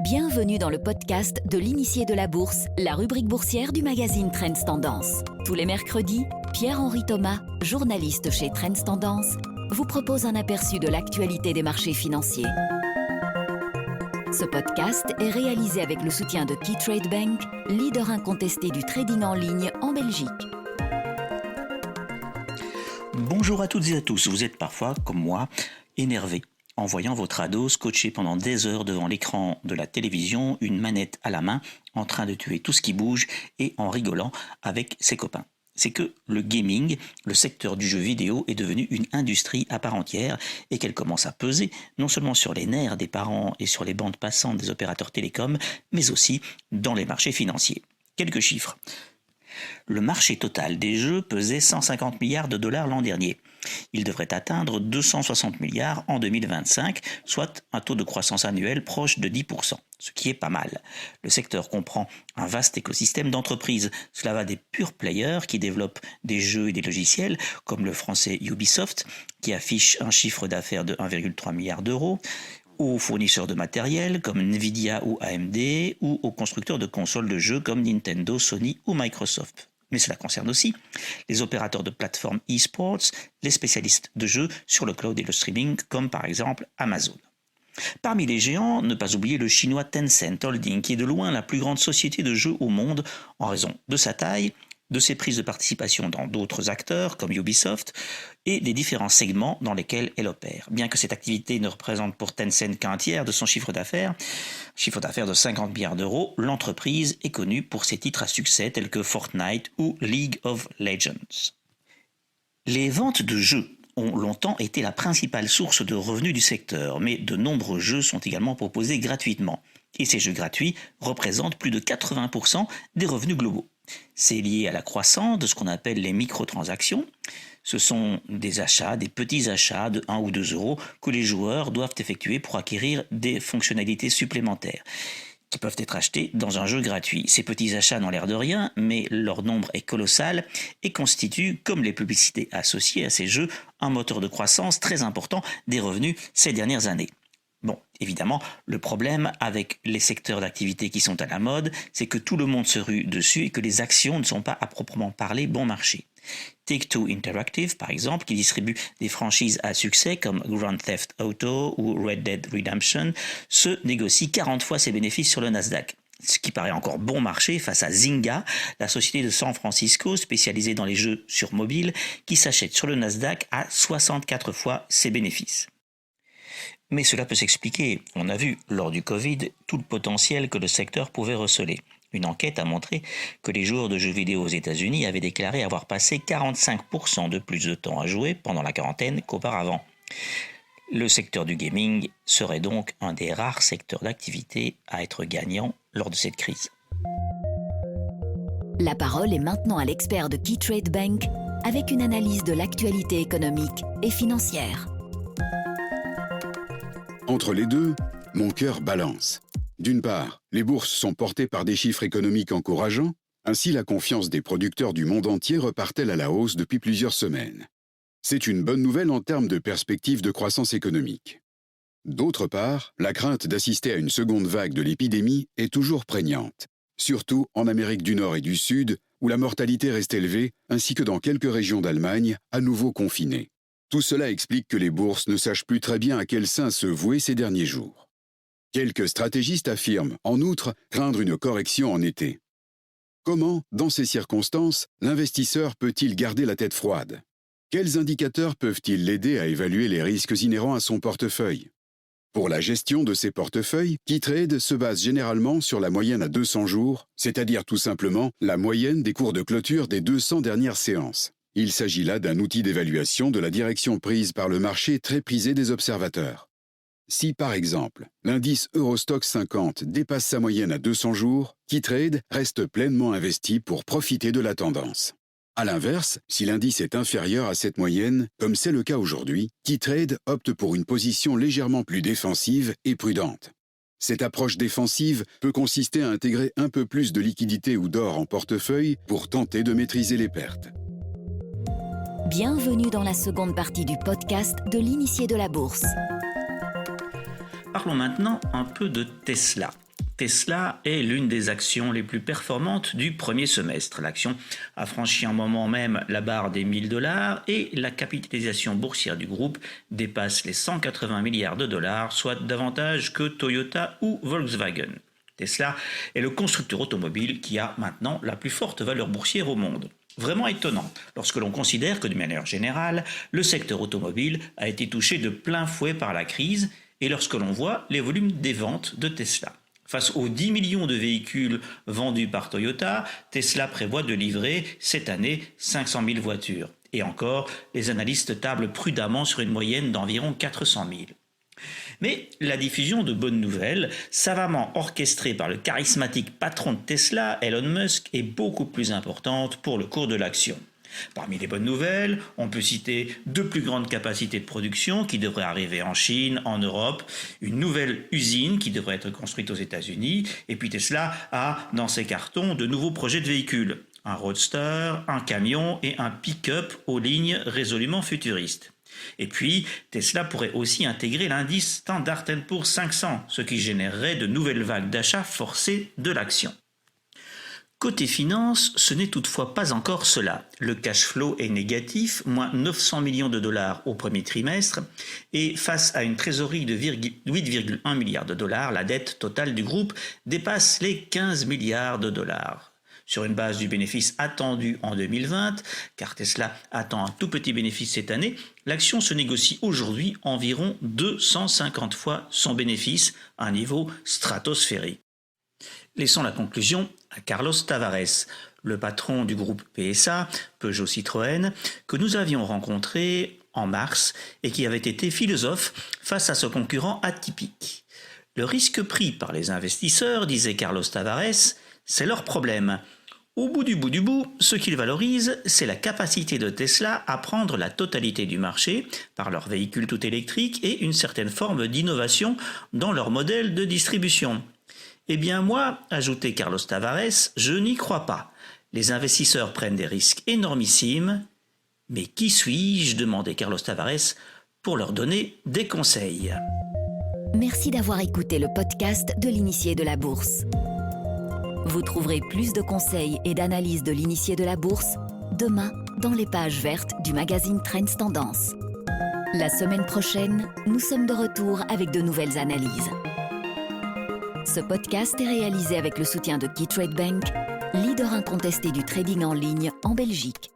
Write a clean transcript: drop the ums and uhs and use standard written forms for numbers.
Bienvenue dans le podcast de l'initié de la bourse, la rubrique boursière du magazine Trends Tendance. Tous les mercredis, Pierre-Henri Thomas, journaliste chez Trends Tendance, vous propose un aperçu de l'actualité des marchés financiers. Ce podcast est réalisé avec le soutien de Keytrade Bank, leader incontesté du trading en ligne en Belgique. Bonjour à toutes et à tous, vous êtes parfois, comme moi, énervés en voyant votre ado scotché pendant des heures devant l'écran de la télévision, une manette à la main, en train de tuer tout ce qui bouge et en rigolant avec ses copains. C'est que le gaming, le secteur du jeu vidéo, est devenu une industrie à part entière et qu'elle commence à peser non seulement sur les nerfs des parents et sur les bandes passantes des opérateurs télécoms, mais aussi dans les marchés financiers. Quelques chiffres. Le marché total des jeux pesait 150 milliards de dollars l'an dernier. Il devrait atteindre 260 milliards en 2025, soit un taux de croissance annuel proche de 10%, ce qui est pas mal. Le secteur comprend un vaste écosystème d'entreprises. Cela va des pure players qui développent des jeux et des logiciels, comme le français Ubisoft, qui affiche un chiffre d'affaires de 1,3 milliard d'euros, aux fournisseurs de matériel comme Nvidia ou AMD, ou aux constructeurs de consoles de jeux comme Nintendo, Sony ou Microsoft. Mais cela concerne aussi les opérateurs de plateformes e-sports, les spécialistes de jeux sur le cloud et le streaming, comme par exemple Amazon. Parmi les géants, ne pas oublier le chinois Tencent Holding, qui est de loin la plus grande société de jeux au monde en raison de sa taille, de ses prises de participation dans d'autres acteurs comme Ubisoft et des différents segments dans lesquels elle opère. Bien que cette activité ne représente pour Tencent qu'un tiers de son chiffre d'affaires de 50 milliards d'euros, l'entreprise est connue pour ses titres à succès tels que Fortnite ou League of Legends. Les ventes de jeux ont longtemps été la principale source de revenus du secteur, mais de nombreux jeux sont également proposés gratuitement. Et ces jeux gratuits représentent plus de 80% des revenus globaux. C'est lié à la croissance de ce qu'on appelle les microtransactions. Ce sont des achats, des petits achats de 1 ou 2 euros que les joueurs doivent effectuer pour acquérir des fonctionnalités supplémentaires qui peuvent être achetées dans un jeu gratuit. Ces petits achats n'ont l'air de rien, mais leur nombre est colossal et constitue, comme les publicités associées à ces jeux, un moteur de croissance très important des revenus ces dernières années. Bon, évidemment, le problème avec les secteurs d'activité qui sont à la mode, c'est que tout le monde se rue dessus et que les actions ne sont pas à proprement parler bon marché. Take-Two Interactive, par exemple, qui distribue des franchises à succès comme Grand Theft Auto ou Red Dead Redemption, se négocie 40 fois ses bénéfices sur le Nasdaq. Ce qui paraît encore bon marché face à Zynga, la société de San Francisco spécialisée dans les jeux sur mobile, qui s'achète sur le Nasdaq à 64 fois ses bénéfices. Mais cela peut s'expliquer. On a vu, lors du Covid, tout le potentiel que le secteur pouvait receler. Une enquête a montré que les joueurs de jeux vidéo aux États-Unis avaient déclaré avoir passé 45% de plus de temps à jouer pendant la quarantaine qu'auparavant. Le secteur du gaming serait donc un des rares secteurs d'activité à être gagnant lors de cette crise. La parole est maintenant à l'expert de Keytrade Bank avec une analyse de l'actualité économique et financière. Entre les deux, mon cœur balance. D'une part, les bourses sont portées par des chiffres économiques encourageants, ainsi la confiance des producteurs du monde entier repart-elle à la hausse depuis plusieurs semaines. C'est une bonne nouvelle en termes de perspectives de croissance économique. D'autre part, la crainte d'assister à une seconde vague de l'épidémie est toujours prégnante, surtout en Amérique du Nord et du Sud, où la mortalité reste élevée, ainsi que dans quelques régions d'Allemagne, à nouveau confinées. Tout cela explique que les bourses ne sachent plus très bien à quel sein se vouer ces derniers jours. Quelques stratégistes affirment, en outre, craindre une correction en été. Comment, dans ces circonstances, l'investisseur peut-il garder la tête froide ? Quels indicateurs peuvent-ils l'aider à évaluer les risques inhérents à son portefeuille ? Pour la gestion de ses portefeuilles, Keytrade se base généralement sur la moyenne à 200 jours, c'est-à-dire tout simplement la moyenne des cours de clôture des 200 dernières séances. Il s'agit là d'un outil d'évaluation de la direction prise par le marché très prisé des observateurs. Si, par exemple, l'indice Eurostoxx 50 dépasse sa moyenne à 200 jours, Keytrade reste pleinement investi pour profiter de la tendance. A l'inverse, si l'indice est inférieur à cette moyenne, comme c'est le cas aujourd'hui, Keytrade opte pour une position légèrement plus défensive et prudente. Cette approche défensive peut consister à intégrer un peu plus de liquidité ou d'or en portefeuille pour tenter de maîtriser les pertes. Bienvenue dans la seconde partie du podcast de l'initié de la bourse. Parlons maintenant un peu de Tesla. Tesla est l'une des actions les plus performantes du premier semestre. L'action a franchi en moment même la barre des $1000 et la capitalisation boursière du groupe dépasse les 180 milliards de dollars, soit davantage que Toyota ou Volkswagen. Tesla est le constructeur automobile qui a maintenant la plus forte valeur boursière au monde. Vraiment étonnant lorsque l'on considère que de manière générale, le secteur automobile a été touché de plein fouet par la crise et lorsque l'on voit les volumes des ventes de Tesla. Face aux 10 millions de véhicules vendus par Toyota, Tesla prévoit de livrer cette année 500 000 voitures. Et encore, les analystes tablent prudemment sur une moyenne d'environ 400 000. Mais la diffusion de bonnes nouvelles, savamment orchestrée par le charismatique patron de Tesla, Elon Musk, est beaucoup plus importante pour le cours de l'action. Parmi les bonnes nouvelles, on peut citer 2 plus grandes capacités de production qui devraient arriver en Chine, en Europe, une nouvelle usine qui devrait être construite aux États-Unis, et puis Tesla a dans ses cartons de nouveaux projets de véhicules, un roadster, un camion et un pick-up aux lignes résolument futuristes. Et puis, Tesla pourrait aussi intégrer l'indice Standard & Poor's 500, ce qui générerait de nouvelles vagues d'achats forcés de l'action. Côté finance, ce n'est toutefois pas encore cela. Le cash flow est négatif, moins 900 millions de dollars au premier trimestre, et face à une trésorerie de 8,1 milliards de dollars, la dette totale du groupe dépasse les 15 milliards de dollars. Sur une base du bénéfice attendu en 2020, car Tesla attend un tout petit bénéfice cette année, l'action se négocie aujourd'hui environ 250 fois son bénéfice, un niveau stratosphérique. Laissons la conclusion à Carlos Tavares, le patron du groupe PSA, Peugeot Citroën, que nous avions rencontré en mars et qui avait été philosophe face à ce concurrent atypique. Le risque pris par les investisseurs, disait Carlos Tavares, c'est leur problème. Au bout du bout, ce qu'ils valorisent, c'est la capacité de Tesla à prendre la totalité du marché par leurs véhicules tout électriques et une certaine forme d'innovation dans leur modèle de distribution. Eh bien moi, ajoutait Carlos Tavares, je n'y crois pas. Les investisseurs prennent des risques énormissimes. Mais qui suis-je, demandait Carlos Tavares, pour leur donner des conseils. Merci d'avoir écouté le podcast de l'initié de la bourse. Vous trouverez plus de conseils et d'analyses de l'initié de la bourse demain dans les pages vertes du magazine Trends Tendance. La semaine prochaine, nous sommes de retour avec de nouvelles analyses. Ce podcast est réalisé avec le soutien de KeyTrade Bank, leader incontesté du trading en ligne en Belgique.